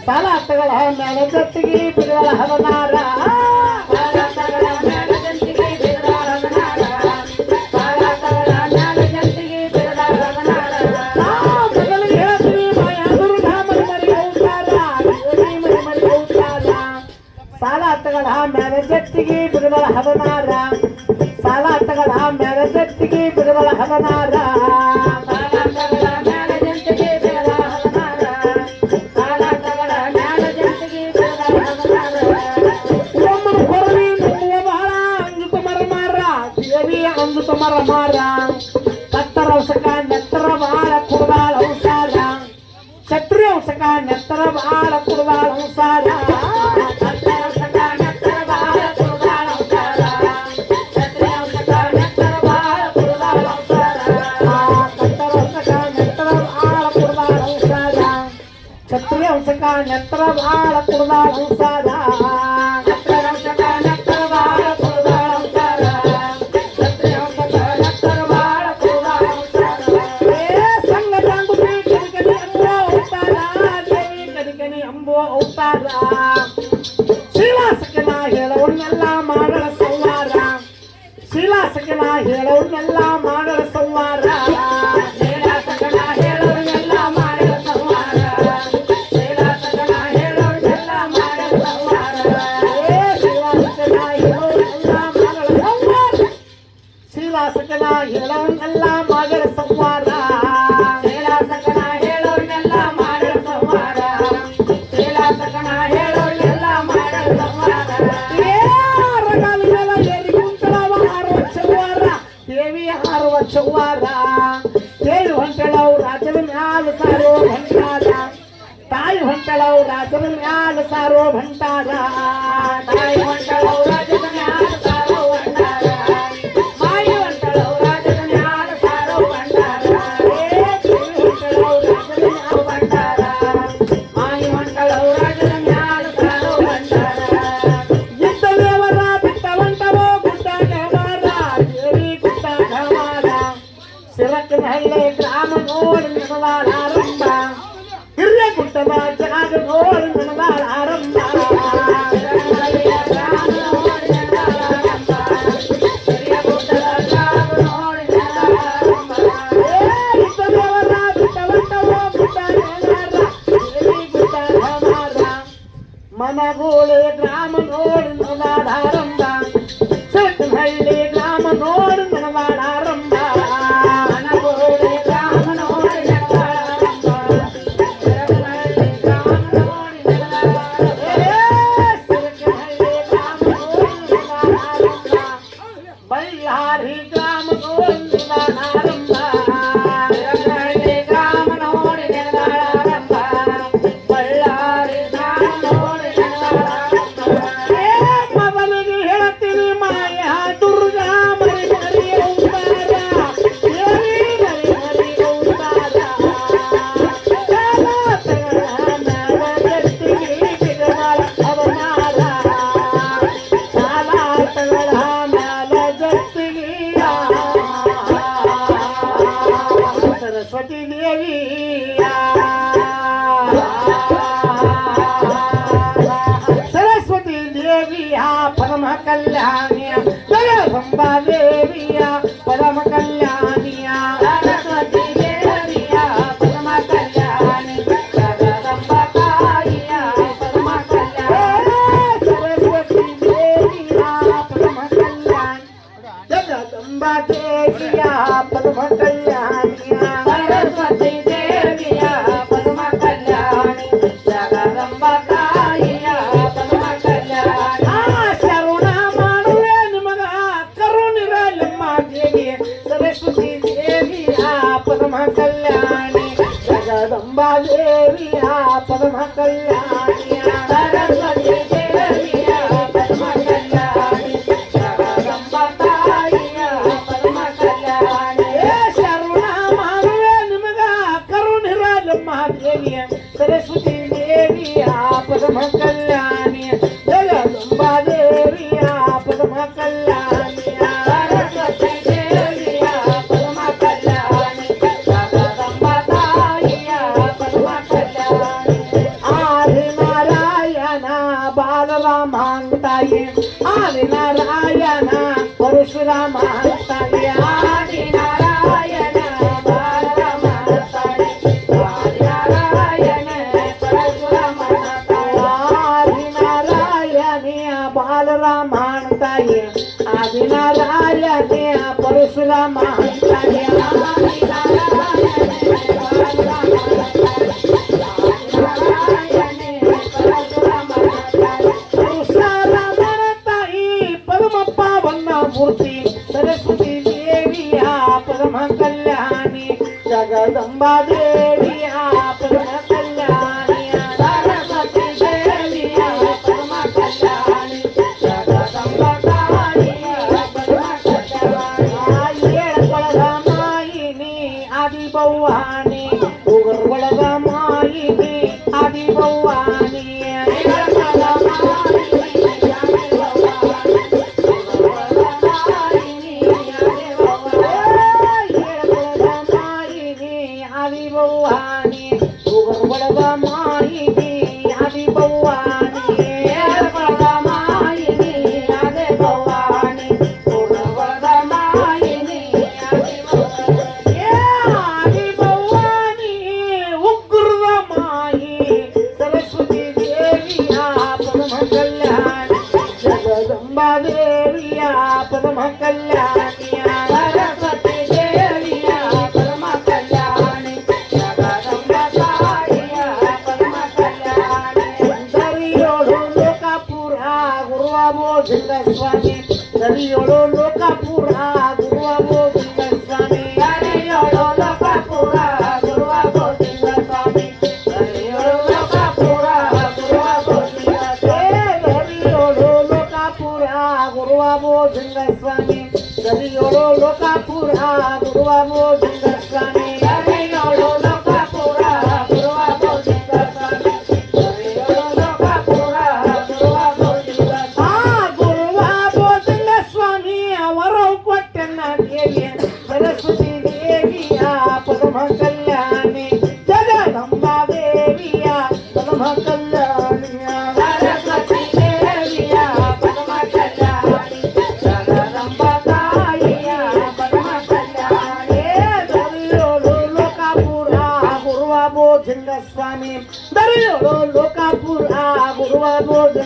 ಸಾಲಾಟಗಳ ಮೇಲೆ ಜೊತೆಗೆ ಬಿಡುವ ಹವನಾರ ಸಾಲಾಟಗಳ ಮೇಲೆ ಜೊತೆಗೆ ಬಿಡುವ ಹವನಾರ ಸಾಲಾಟಗಳ ಮೇಲೆ ಜೊತೆಗೆ ಬಿಡುವ ಹವನಾರ ಮರ ಕತ್ತರ ಔಷಕ ನೆತ್ತರ ಬಾಳ ಕುಡದಾಳ ಔಷಾರ ಛತ್ರಿ ಔಷಕ ನೆತ್ತರ ಬಾಳ ಕುಡದಾಳ ಔಷಾರ ಛತ್ರಿ ಔಷಕ ನೆತ್ತರ ಬಾಳ ಕುಡದಾಳ ಔಷಾರ ಶೀಲಾಸಕನ ಹೇಳೋನ್ನೆಲ್ಲ ಮಾಡಳ ಸಂವಾರ ಶೀಲಾಸಕನ ಹೇಳೋನ್ನೆಲ್ಲ ಮಾಡಳ ಸಂವಾರ ಶೀಲಾಸಕನ ಹೇಳೋನ್ನೆಲ್ಲ ಮಾಡಳ ಸಂವಾರ ಶೀಲಾಸಕನ ಹೇಳೋನ್ನೆಲ್ಲ ಮಾಡಳ ಸಂವಾರ ಶೀಲಾಸಕನ ಹೇಳೋನ್ನೆಲ್ಲ ಮಾಡಳ ಸಂವಾರ ಶೀಲಾಸಕನ ಹೇಳೋನ್ನೆಲ್ಲ ಮಾಡಳ ಸಂವಾರ ಶೀಲಾಸಕನ ಹೇಳೋನ್ನೆಲ್ಲ ಮಾಡಳ ಸಂವಾರ ಶೀಲಾಸಕನ ಹೇಳೋನ್ನೆಲ್ಲ ಮಾಡಳ ಸಂವಾರ ದೇವಿ ಹಾರುವ ಚೌವಾರ ದೇವಿ ಹೊಂಟಳವು ರಾಜನ ಮ್ಯಾಲ ಸಾರೋ ಭಂಟಾರ ತಾಯಿ ಹೊಂಟಳವು ರಾಜನ ಮ್ಯಾಲ ಸಾರೋ ಭಂಟಾರ ತಾಯಿ ಹೊಂಟಳವು ರಾಜನ ಮ್ಯಾಲ ಸಾರೋ ಭಂಟಾರ ಮಾಯಿ ಹೊಂಟಳವು ರಾಜನ ಮ್ಯಾಲ ಸಾರೋ ಭಂಟಾರ ದೇವಿ ಹೊಂಟಳವು ರಾಜನ ಮ್ಯಾಲ ಭಂಟಾರ ಮಾಯಿ ಹೊಂಟಳವು ರಾಜನ ಮ್ಯಾಲ ಸಾರೋ ಭಂಟಾರ ಇದ್ದ ದೇವರ ಬಿಟ್ಟ ಹೊಂಟವೋ ಗುಡ್ಡ ನೇವಾರ ದೇವಿ ಗುಡ್ಡ ನೇವಾರ ಸಿರಕನಹಳ್ಳಿ ಗ್ರಾಮ ನೋಡಿ ನನವಾಳ ಆರಂಭ ಹಿರಿಯ ಗುಡ್ಡದ ಜಾಗ ನೋಡಿ ನನವಾಳ ಆರಂಭ ಮನಗೋಳೆ ಗ್ರಾಮ ನೋಡಿ ನನವಾಳ ಆರಂಭ ಸಿರಕನಹಳ್ಳಿ ಗ್ರಾಮ ನೋಡಿ ನನವಾಳ ಆರಂಭ ಮನಗೋಳೆ ಗ್ರಾಮ ನೋಡಿ ನನವಾಳ ಆರಂಭ ಸಿರಕನಹಳ್ಳಿ ಗ್ರಾಮ ನೋಡಿ ನನವಾಳ ಆರಂಭ ಸಿರಕನಹಳ್ಳಿ ಗ್ರಾಮ ನೋಡಿ ನನವಾಳ ಆರಂಭ ಬಳ್ಳಾರಿ ಗ್ರಾಮ ನೋಡಿ ನನವಾಳ ಆರಂಭ ಸಿರಕನಹಳ್ಳಿ ಗ್ರಾಮ ನೋಡಿ ನನವಾಳ ಆರಂಭ ಬಳ್ಳಾರಿ ಗ್ರಾಮ ನೋಡಿ ನನವಾಳ ಆರಂಭ ಮಗನಿಗೆ ಹೇಳ್ತೀನಿ ಮಾಯ ದುರ್ಗಾ ಮರಿ ಮರಿ ಔತಾರ ದೇವಿ ಮರಿ ಮರಿ ಔತಾರ ಸಾಲಾಟಗಳ ಮ್ಯಾಲ ಜಟ್ಟಿಗೆ ಬಿಡವಾಳ ಹವನಾರ ಸಾಲಾಟಗಳ ಮ್ಯಾಲ ಜಟ್ಟಿಗೆ ಸರಸ್ವತಿ ದೇವಿಯ ಸರಸ್ವತಿ ದೇವಿಯ ಪರಮ ಕಲ್ಯಾಣಿಯ ಜಗದಂಬಾ ದೇವಿಯ ಪರಮ ಕಲ್ಯಾಣಿಯ ಸರಸ್ವತಿ ದೇವಿಯ ಪರಮ ಕಲ್ಯಾಣಿ ಜಗದಂಬಾ ತಾಯಿಯ ಪರಮ ಕಲ್ಯಾಣಿ ಸರಸ್ವತಿ ದೇವಿಯ ಪರಮ ಕಲ್ಯಾಣಿ ಜಗದಂಬಾ ದೇವಿಯ ಪರಮ ಕಲ್ಯಾಣಿಯ ಸರಸ್ವತಿ ದೇವಿಯ ಪರಮ ಕಲ್ಯಾಣಿ ಜಗದಂಬಾ ತಾಯಿಯ ಪರಮ ಕಲ್ಯಾಣಿ ಶರಣ ಮಾಡುವೆ ನಿಮಗ ಕರುಣಿರಲೆಮ್ಮ ದೇವಿ ಸರಸ್ವತಿ ದೇವಿಯ ಪರಮ ಕಲ್ಯಾಣಿ ಜಗದಂಬಾ ದೇವಿಯ ಪರಮ ಕಲ್ಯಾಣಿಯ ಸರಸ್ವತಿ ದೇವಿಯ ಪರಮ ಕಲ್ಯಾಣಿ ಜಗದಂಬಾ ತಾಯಿಯ ಪರಮ ಕಲ್ಯಾಣಿ ಶರಣ ಮಾಡುವೆ ನಿಮಗ ಕರುಣಿರಲೆಮ್ಮ ದೇವಿಯ ಸರಸ್ವತಿ ದೇವಿಯ ಪರಮ ಕಲ್ಯಾಣಿ ಜಗದಂಬಾ ದೇವಿಯ ಪರಮ ಕಲ್ಯಾಣಿಯ ಸರಸ್ವತಿ ದೇವಿಯ ಪರಮ ಕಲ್ಯಾಣಿ ಜಗದಂಬಾ ತಾಯಿಯ ಪರಮ ಕಲ್ಯಾಣಿ ಆದಿನ बालरामांताये आदिनारायण परशुरामांताये आदिनारायण बालरामांताये आदिनारायण परशुरामांताये आदिनारायण बालरामांताये आदिनारायण परशुरामांताये मूर्ती सरस्वती देविया परम कल्याणी जगदंबा देविया परम कल्याणी सरस्वती देविया परम कल्याणी जगदंबा देविया परम कल्याणी येळपळग मायिनी आदि भवानी उगरवळग मायिनी आदि भवानी देविया परम कल्याणी सरस्वती देविया परम कल्याणी जगदंबा ताईया परम कल्याणी दरियोಳು ಲೋಕಾಪುರ ಗುರುವ ಬೋಧಿಂಗ ಸ್ವಾಮಿ ದರಿಯೋಳು ಲೋಕಾಪುರ ಗುರುವ ಬೋಧಿಂಗ ಸ್ವಾಮಿ ದರಿಯೋಳು ಲೋಕಾಪುರ ಗುರುವ ಬೋಧಿಂಗ ಸ್ವಾಮಿ ದರಿಯೋಳು ಲೋಕಾಪುರ ಗುರುವ ಬೋಧಿಂಗ ದರಿಯೋಳು ಲೋಕಾಪುರ ಗುರುವ ಬೋಧಿಂಗ ಸ್ವಾಮಿ ದರಿಯೋಳು ಲೋಕಾಪುರ ಗುರುವ ಬೋಧಿಂಗ ಸ್ವಾಮಿ ದರಿಯೋಳು ಲೋಕಾಪುರ ಗುರುವ ಬೋಧಿಂಗ ಸ್ವಾಮಿ ದರಿಯೋಳು ಲೋಕಾಪುರ ಗುರುವ ಬೋಧಿಂಗ ಗುರುವ ಬೋಧಿಂಗ ಸ್ವಾಮಿ ಅವರು ಕೊಟ್ಟನ ದೇವಿಯ ಸರಸ್ವತಿ ದೇವಿಯ ಪರಮ ಕಲ್ಯಾಣಿ ಜಗದಂಬಾ ದೇವಿಯ ಪರಮ ಕಲ್ಯಾಣಿಯ ಸರಸ್ವತಿ ದೇವಿಯ ಪರಮ ಕಲ್ಯಾಣಿ ಜಗದಂಬಾ ತಾಯಿಯ ಪರಮ ಕಲ್ಯಾಣಿ ದರಿಯೋಳು ಲೋಕಾಪುರ ಗುರುವ ಬೋಧಿಂಗ ಸ್ವಾಮಿ ದರಿಯೋಳು ಲೋಕಾಪುರ ಗುರುವ ಬೋಧಿಂಗ